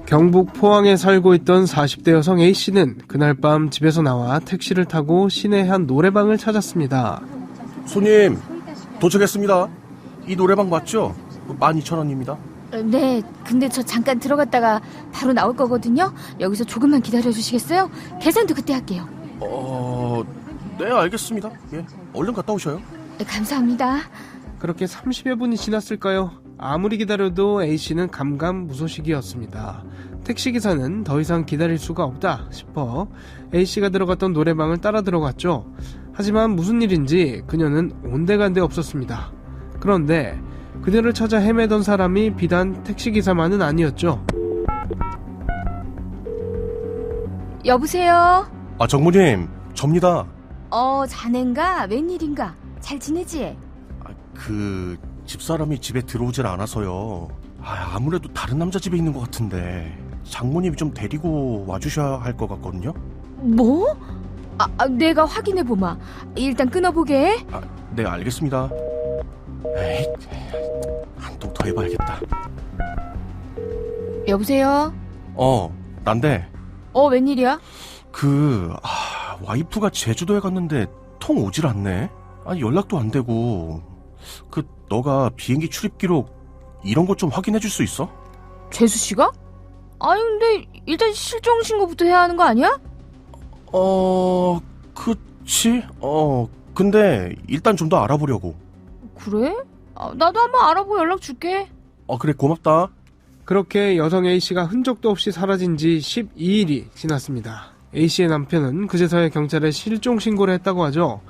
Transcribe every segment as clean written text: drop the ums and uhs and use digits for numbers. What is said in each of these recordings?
경북 포항에 살고 있던 40대 여성 A씨는 그날 밤 집에서 나와 택시를 타고 시내 한 노래방을 찾았습니다. 손님, 도착했습니다. 이 노래방 맞죠? 12,000원입니다. 네, 근데 저 잠깐 들어갔다가 바로 나올 거거든요. 여기서 조금만 기다려주시겠어요? 계산도 그때 할게요. 네, 알겠습니다. 예, 얼른 갔다 오셔요. 네, 감사합니다. 그렇게 30여 분이 지났을까요? 아무리 기다려도 A씨는 감감무소식이었습니다. 택시기사는 더 이상 기다릴 수가 없다 싶어 A씨가 들어갔던 노래방을 따라 들어갔죠. 하지만 무슨 일인지 그녀는 온데간데 없었습니다. 그런데 그녀를 찾아 헤매던 사람이 비단 택시기사만은 아니었죠. 여보세요? 정모님, 접니다. 자넨가? 웬일인가? 잘 지내지? 집사람이 집에 들어오질 않아서요. 아무래도 다른 남자 집에 있는 것 같은데 장모님이 좀 데리고 와주셔야 할 것 같거든요. 뭐? 내가 확인해보마. 일단 끊어보게. 네, 알겠습니다. 에이, 한 통 더 해봐야겠다. 여보세요? 난데. 웬일이야? 와이프가 제주도에 갔는데 통 오질 않네. 연락도 안 되고. 너가 비행기 출입 기록 이런 것 좀 확인해 줄 수 있어? 재수씨가? 근데 일단 실종신고부터 해야 하는 거 아니야? 그치? 근데 일단 좀 더 알아보려고. 그래? 나도 한번 알아보고 연락 줄게. 그래, 고맙다. 그렇게 여성 A씨가 흔적도 없이 사라진 지 12일이 지났습니다. A씨의 남편은 그제서야 경찰에 실종 신고를 했다고 하죠.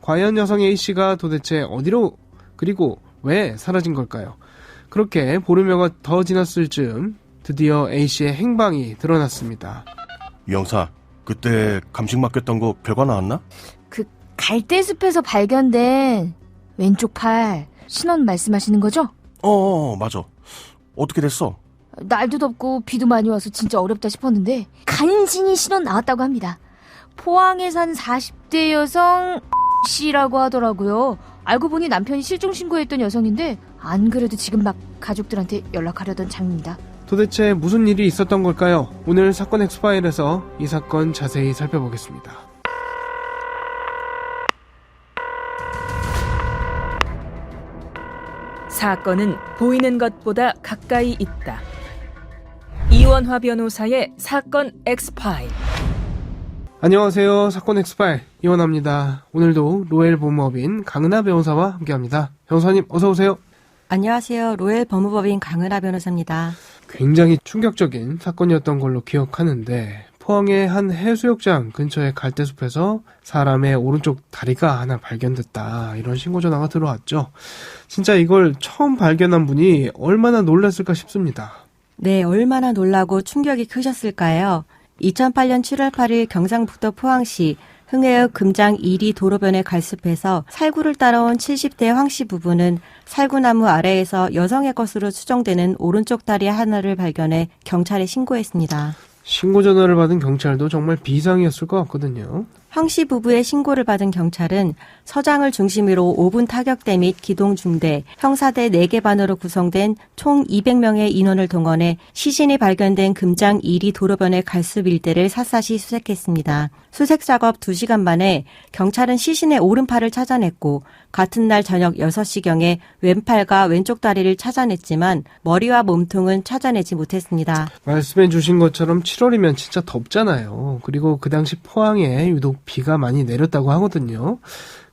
과연 여성 A씨가 도대체 어디로 그리고 왜 사라진 걸까요? 그렇게 보름여가 더 지났을 즈음 드디어 A씨의 행방이 드러났습니다. 유 형사, 그때 감식 맡겼던 거 결과 나왔나? 갈대숲에서 발견된 왼쪽 팔 신원 말씀하시는 거죠? 맞아. 어떻게 됐어? 날도 덥고 비도 많이 와서 진짜 어렵다 싶었는데 간신히 신원 나왔다고 합니다. 포항에 산 40대 여성 씨라고 하더라고요. 알고 보니 남편이 실종 신고했던 여성인데 안 그래도 지금 막 가족들한테 연락하려던 장입니다. 도대체 무슨 일이 있었던 걸까요? 오늘 사건 엑스파일에서 이 사건 자세히 살펴보겠습니다. 사건은 보이는 것보다 가까이 있다. 이원화 변호사의 사건 엑스파일. 안녕하세요. 사건 엑스파일 이원화입니다. 오늘도 로엘 법무법인 강은하 변호사와 함께합니다. 변호사님 어서 오세요. 안녕하세요. 로엘 법무법인 강은하 변호사입니다. 굉장히 충격적인 사건이었던 걸로 기억하는데 포항의 한 해수욕장 근처의 갈대숲에서 사람의 오른쪽 다리가 하나 발견됐다, 이런 신고 전화가 들어왔죠. 진짜 이걸 처음 발견한 분이 얼마나 놀랐을까 싶습니다. 네, 얼마나 놀라고 충격이 크셨을까요? 2008년 7월 8일 경상북도 포항시 흥해읍 금장 1리 도로변의 갈숲에서 살구를 따라온 70대 황씨 부부는 살구나무 아래에서 여성의 것으로 추정되는 오른쪽 다리 하나를 발견해 경찰에 신고했습니다. 신고 전화를 받은 경찰도 정말 비상이었을 것 같거든요. 황씨 부부의 신고를 받은 경찰은 서장을 중심으로 5분 타격대 및 기동중대, 형사대 4개 반으로 구성된 총 200명의 인원을 동원해 시신이 발견된 금장 1리 도로변의 갈숲 일대를 샅샅이 수색했습니다. 수색 작업 2시간 만에 경찰은 시신의 오른팔을 찾아냈고 같은 날 저녁 6시경에 왼팔과 왼쪽 다리를 찾아냈지만 머리와 몸통은 찾아내지 못했습니다. 말씀해 주신 것처럼 7월이면 진짜 덥잖아요. 그리고 그 당시 포항에 유독 비가 많이 내렸다고 하거든요.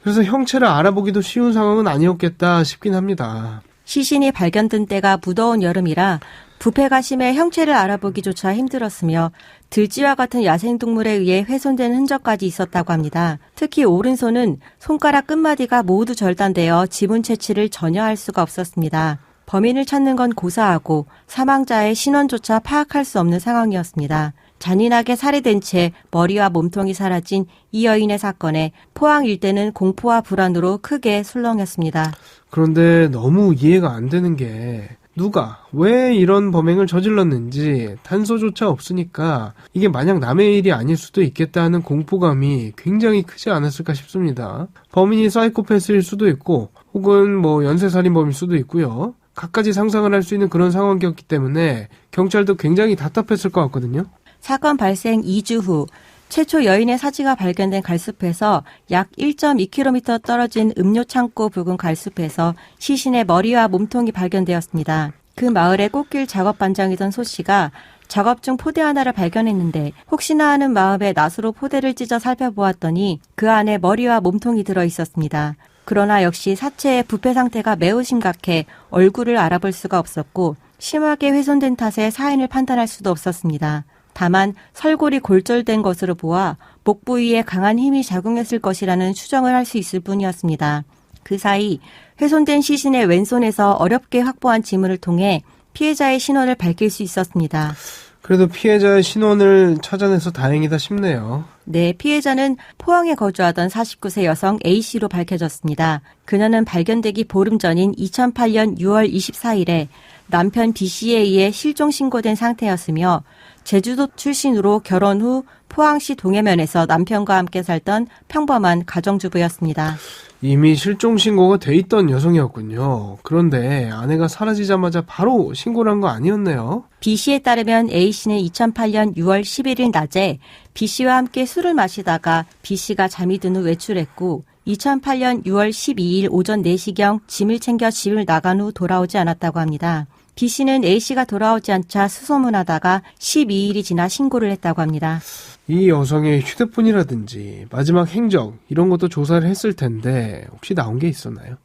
그래서 형체를 알아보기도 쉬운 상황은 아니었겠다 싶긴 합니다. 시신이 발견된 때가 무더운 여름이라 부패가 심해 형체를 알아보기조차 힘들었으며 들쥐와 같은 야생동물에 의해 훼손된 흔적까지 있었다고 합니다. 특히 오른손은 손가락 끝마디가 모두 절단되어 지문 채취를 전혀 할 수가 없었습니다. 범인을 찾는 건 고사하고 사망자의 신원조차 파악할 수 없는 상황이었습니다. 잔인하게 살해된 채 머리와 몸통이 사라진 이 여인의 사건에 포항 일대는 공포와 불안으로 크게 술렁였습니다. 그런데 너무 이해가 안 되는 게 누가 왜 이런 범행을 저질렀는지 단서조차 없으니까 이게 만약 남의 일이 아닐 수도 있겠다 하는 공포감이 굉장히 크지 않았을까 싶습니다. 범인이 사이코패스일 수도 있고 혹은 연쇄살인범일 수도 있고요. 갖가지 상상을 할 수 있는 그런 상황이었기 때문에 경찰도 굉장히 답답했을 것 같거든요. 사건 발생 2주 후 최초 여인의 사지가 발견된 갈숲에서 약 1.2km 떨어진 음료 창고 부근 갈숲에서 시신의 머리와 몸통이 발견되었습니다. 그 마을의 꽃길 작업 반장이던 소 씨가 작업 중 포대 하나를 발견했는데 혹시나 하는 마음에 낫으로 포대를 찢어 살펴보았더니 그 안에 머리와 몸통이 들어 있었습니다. 그러나 역시 사체의 부패 상태가 매우 심각해 얼굴을 알아볼 수가 없었고 심하게 훼손된 탓에 사인을 판단할 수도 없었습니다. 다만 설골이 골절된 것으로 보아 목 부위에 강한 힘이 작용했을 것이라는 추정을 할 수 있을 뿐이었습니다. 그 사이 훼손된 시신의 왼손에서 어렵게 확보한 지문을 통해 피해자의 신원을 밝힐 수 있었습니다. 그래도 피해자의 신원을 찾아내서 다행이다 싶네요. 네, 피해자는 포항에 거주하던 49세 여성 A씨로 밝혀졌습니다. 그녀는 발견되기 보름 전인 2008년 6월 24일에 남편 B씨에 의해 실종 신고된 상태였으며 제주도 출신으로 결혼 후 포항시 동해면에서 남편과 함께 살던 평범한 가정주부였습니다. 이미 실종 신고가 돼 있던 여성이었군요. 그런데 아내가 사라지자마자 바로 신고를 한 거 아니었네요. B씨에 따르면 A씨는 2008년 6월 11일 낮에 B씨와 함께 술을 마시다가 B씨가 잠이 든 후 외출했고 2008년 6월 12일 오전 4시경 짐을 챙겨 집을 나간 후 돌아오지 않았다고 합니다. B씨는 A씨가 돌아오지 않자 수소문하다가 12일이 지나 신고를 했다고 합니다. 이 여성의 휴대폰이라든지 마지막 행적 이런 것도 조사를 했을 텐데 혹시 나온 게 있었나요?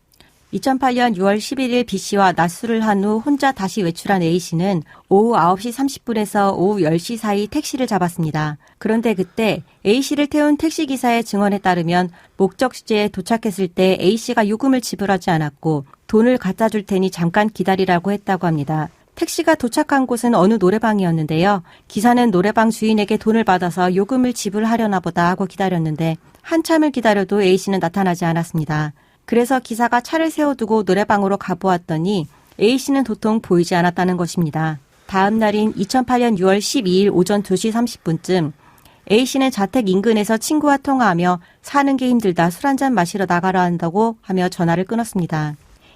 2008년 6월 11일 B씨와 낮술을 한 후 혼자 다시 외출한 A씨는 오후 9시 30분에서 오후 10시 사이 택시를 잡았습니다. 그런데 그때 A씨를 태운 택시기사의 증언에 따르면 목적지에 도착했을 때 A씨가 요금을 지불하지 않았고 돈을 갖다 줄 테니 잠깐 기다리라고 했다고 합니다. 택시가 도착한 곳은 어느 노래방이었는데요. 기사는 노래방 주인에게 돈을 받아서 요금을 지불하려나 보다 하고 기다렸는데 한참을 기다려도 A씨는 나타나지 않았습니다. 그래서 기사가 차를 세워두고 노래방으로 가보았더니 A씨는 도통 보이지 않았다는 것입니다. 다음 날인 2008년 6월 12일 오전 2시 30분쯤 A씨는 자택 인근에서 친구와 통화하며 사는 게 힘들다 술 한잔 마시러 나가라 한다고 하며 전화를 끊었습니다.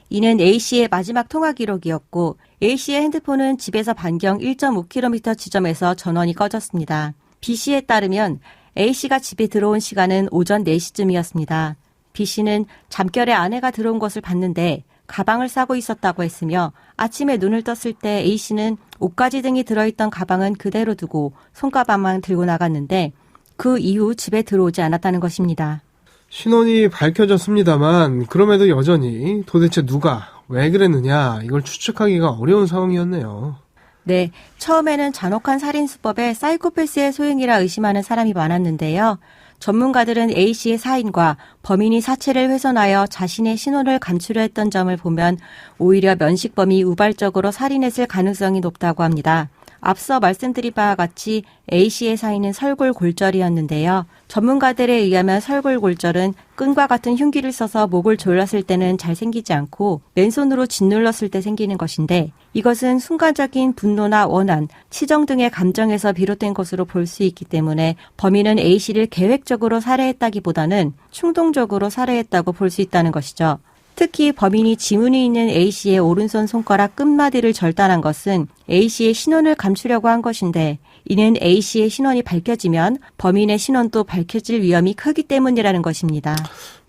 이는 A씨의 마지막 통화 기록이었고 A씨의 핸드폰은 집에서 반경 1.5km 지점에서 전원이 꺼졌습니다. B씨에 따르면 A씨가 집에 들어온 시간은 오전 4시쯤이었습니다. B씨는 잠결에 아내가 들어온 것을 봤는데 가방을 싸고 있었다고 했으며 아침에 눈을 떴을 때 A씨는 옷가지 등이 들어있던 가방은 그대로 두고 손가방만 들고 나갔는데 그 이후 집에 들어오지 않았다는 것입니다. 신원이 밝혀졌습니다만 그럼에도 여전히 도대체 누가 왜 그랬느냐 이걸 추측하기가 어려운 상황이었네요. 네, 처음에는 잔혹한 살인수법에 사이코패스의 소행이라 의심하는 사람이 많았는데요. 전문가들은 A씨의 사인과 범인이 사체를 훼손하여 자신의 신원을 감추려 했던 점을 보면 오히려 면식범이 우발적으로 살인했을 가능성이 높다고 합니다. 앞서 말씀드린 바와 같이 A씨의 사인은 설골골절이었는데요. 전문가들에 의하면 설골골절은 끈과 같은 흉기를 써서 목을 졸랐을 때는 잘 생기지 않고 맨손으로 짓눌렀을 때 생기는 것인데 이것은 순간적인 분노나 원한, 치정 등의 감정에서 비롯된 것으로 볼 수 있기 때문에 범인은 A씨를 계획적으로 살해했다기보다는 충동적으로 살해했다고 볼 수 있다는 것이죠. 특히 범인이 지문이 있는 A씨의 오른손 손가락 끝마디를 절단한 것은 A씨의 신원을 감추려고 한 것인데 이는 A씨의 신원이 밝혀지면 범인의 신원도 밝혀질 위험이 크기 때문이라는 것입니다.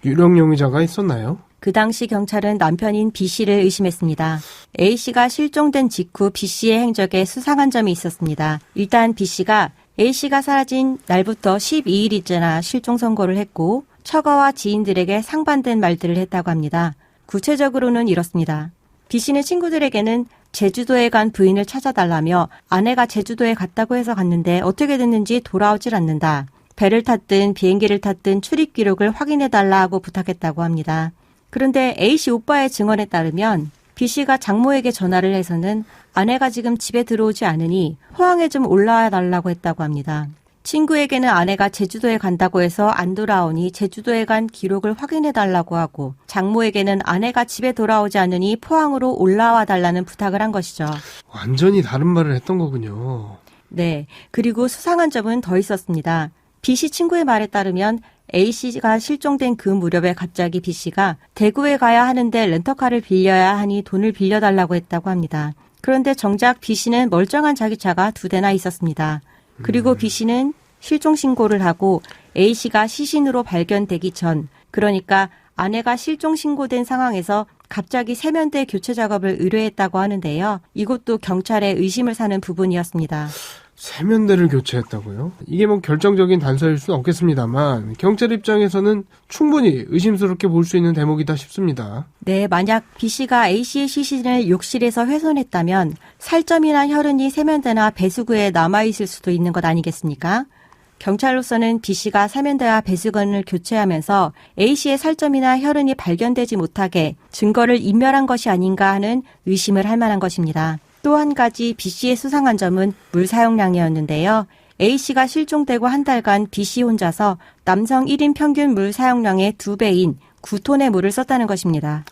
유령 용의자가 있었나요? 그 당시 경찰은 남편인 B씨를 의심했습니다. A씨가 실종된 직후 B씨의 행적에 수상한 점이 있었습니다. 일단 B씨가 A씨가 사라진 날부터 12일이째나 실종 선고를 했고 처가와 지인들에게 상반된 말들을 했다고 합니다. 구체적으로는 이렇습니다. B씨는 친구들에게는 제주도에 간 부인을 찾아달라며 아내가 제주도에 갔다고 해서 갔는데 어떻게 됐는지 돌아오질 않는다. 배를 탔든 비행기를 탔든 출입 기록을 확인해달라고 부탁했다고 합니다. 그런데 A씨 오빠의 증언에 따르면 B씨가 장모에게 전화를 해서는 아내가 지금 집에 들어오지 않으니 포항에 좀 올라와 달라고 했다고 합니다. 친구에게는 아내가 제주도에 간다고 해서 안 돌아오니 제주도에 간 기록을 확인해달라고 하고 장모에게는 아내가 집에 돌아오지 않으니 포항으로 올라와 달라는 부탁을 한 것이죠. 완전히 다른 말을 했던 거군요. 네, 그리고 수상한 점은 더 있었습니다. B씨 친구의 말에 따르면 A씨가 실종된 그 무렵에 갑자기 B씨가 대구에 가야 하는데 렌터카를 빌려야 하니 돈을 빌려달라고 했다고 합니다. 그런데 정작 B씨는 멀쩡한 자기 차가 2대나 있었습니다. 그리고 B씨는 실종 신고를 하고 A씨가 시신으로 발견되기 전, 그러니까 아내가 실종 신고된 상황에서 갑자기 세면대 교체 작업을 의뢰했다고 하는데요. 이것도 경찰에 의심을 사는 부분이었습니다. 세면대를 교체했다고요? 이게 뭐 결정적인 단서일 수는 없겠습니다만 경찰 입장에서는 충분히 의심스럽게 볼 수 있는 대목이다 싶습니다. 네, 만약 B씨가 A씨의 시신을 욕실에서 훼손했다면 살점이나 혈흔이 세면대나 배수구에 남아있을 수도 있는 것 아니겠습니까? 경찰로서는 B씨가 세면대와 배수건을 교체하면서 A씨의 살점이나 혈흔이 발견되지 못하게 증거를 인멸한 것이 아닌가 하는 의심을 할 만한 것입니다. 또 한 가지 B씨의 수상한 점은 물 사용량이었는데요. A씨가 실종되고 한 달간 B씨 혼자서 남성 1인 평균 물 사용량의 2배인 9톤의 물을 썼다는 것입니다.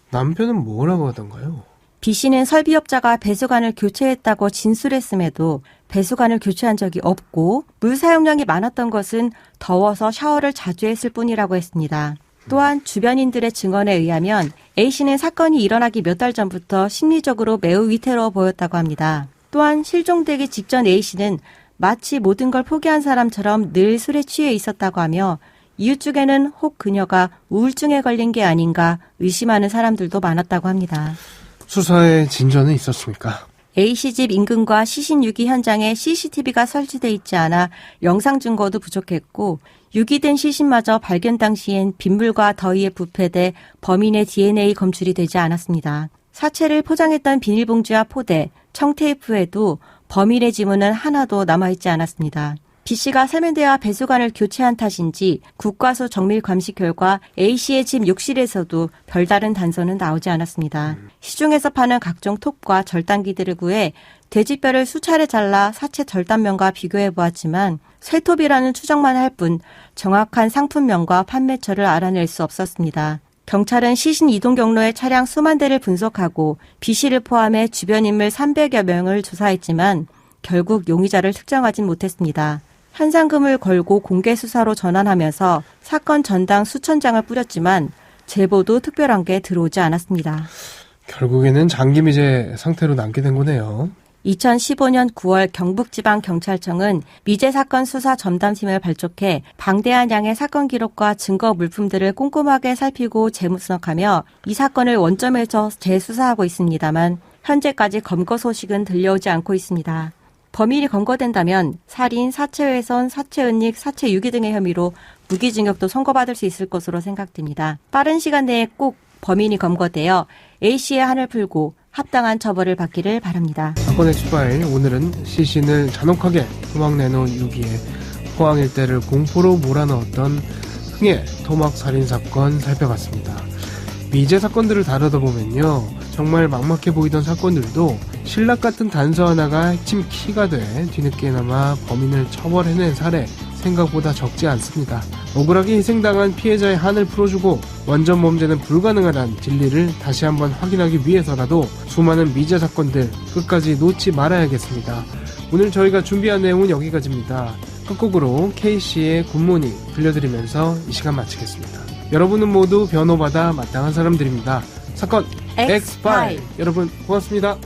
남편은 뭐라고 하던가요? B씨는 설비업자가 배수관을 교체했다고 진술했음에도 배수관을 교체한 적이 없고 물 사용량이 많았던 것은 더워서 샤워를 자주 했을 뿐이라고 했습니다. 또한 주변인들의 증언에 의하면 A씨는 사건이 일어나기 몇 달 전부터 심리적으로 매우 위태로워 보였다고 합니다. 또한 실종되기 직전 A씨는 마치 모든 걸 포기한 사람처럼 늘 술에 취해 있었다고 하며 이웃 중에는 혹 그녀가 우울증에 걸린 게 아닌가 의심하는 사람들도 많았다고 합니다. 수사에 진전은 있었습니까? A씨 집 인근과 시신 유기 현장에 CCTV가 설치돼 있지 않아 영상 증거도 부족했고 유기된 시신마저 발견 당시엔 빗물과 더위에 부패돼 범인의 DNA 검출이 되지 않았습니다. 사체를 포장했던 비닐봉지와 포대, 청테이프에도 범인의 지문은 하나도 남아있지 않았습니다. B씨가 세면대와 배수관을 교체한 탓인지 국과수 정밀 감식 결과 A씨의 집 욕실에서도 별다른 단서는 나오지 않았습니다. 시중에서 파는 각종 톱과 절단기들을 구해 돼지뼈를 수차례 잘라 사체 절단면과 비교해 보았지만 쇠톱이라는 추정만 할 뿐 정확한 상품명과 판매처를 알아낼 수 없었습니다. 경찰은 시신 이동 경로의 차량 수만 대를 분석하고 B씨를 포함해 주변 인물 300여 명을 조사했지만 결국 용의자를 특정하진 못했습니다. 현상금을 걸고 공개 수사로 전환하면서 사건 전당 수천 장을 뿌렸지만 제보도 특별한 게 들어오지 않았습니다. 결국에는 장기미제 상태로 남게 된 거네요. 2015년 9월 경북지방경찰청은 미제 사건 수사 전담팀을 발족해 방대한 양의 사건 기록과 증거 물품들을 꼼꼼하게 살피고 재분석하며 이 사건을 원점에서 재수사하고 있습니다만 현재까지 검거 소식은 들려오지 않고 있습니다. 범인이 검거된다면 살인, 사체훼손, 사체은닉, 사체유기 등의 혐의로 무기징역도 선고받을 수 있을 것으로 생각됩니다. 빠른 시간 내에 꼭 범인이 검거되어 A씨의 한을 풀고 합당한 처벌을 받기를 바랍니다. 사건 엑스파일 오늘은 시신을 잔혹하게 토막 내놓은 유기에 포항 일대를 공포로 몰아넣었던 흥의 토막 살인 사건 살펴봤습니다. 미제 사건들을 다루다 보면요, 정말 막막해 보이던 사건들도 신락 같은 단서 하나가 핵심 키가 돼 뒤늦게나마 범인을 처벌해낸 사례 생각보다 적지 않습니다. 억울하게 희생당한 피해자의 한을 풀어주고 원전 범죄는 불가능하다는 진리를 다시 한번 확인하기 위해서라도 수많은 미제 사건들 끝까지 놓지 말아야겠습니다. 오늘 저희가 준비한 내용은 여기까지입니다. 끝곡으로 K씨의 굿모닝 들려드리면서 이 시간 마치겠습니다. 여러분은 모두 변호받아 마땅한 사람들입니다. 사건 X-파일 여러분 고맙습니다.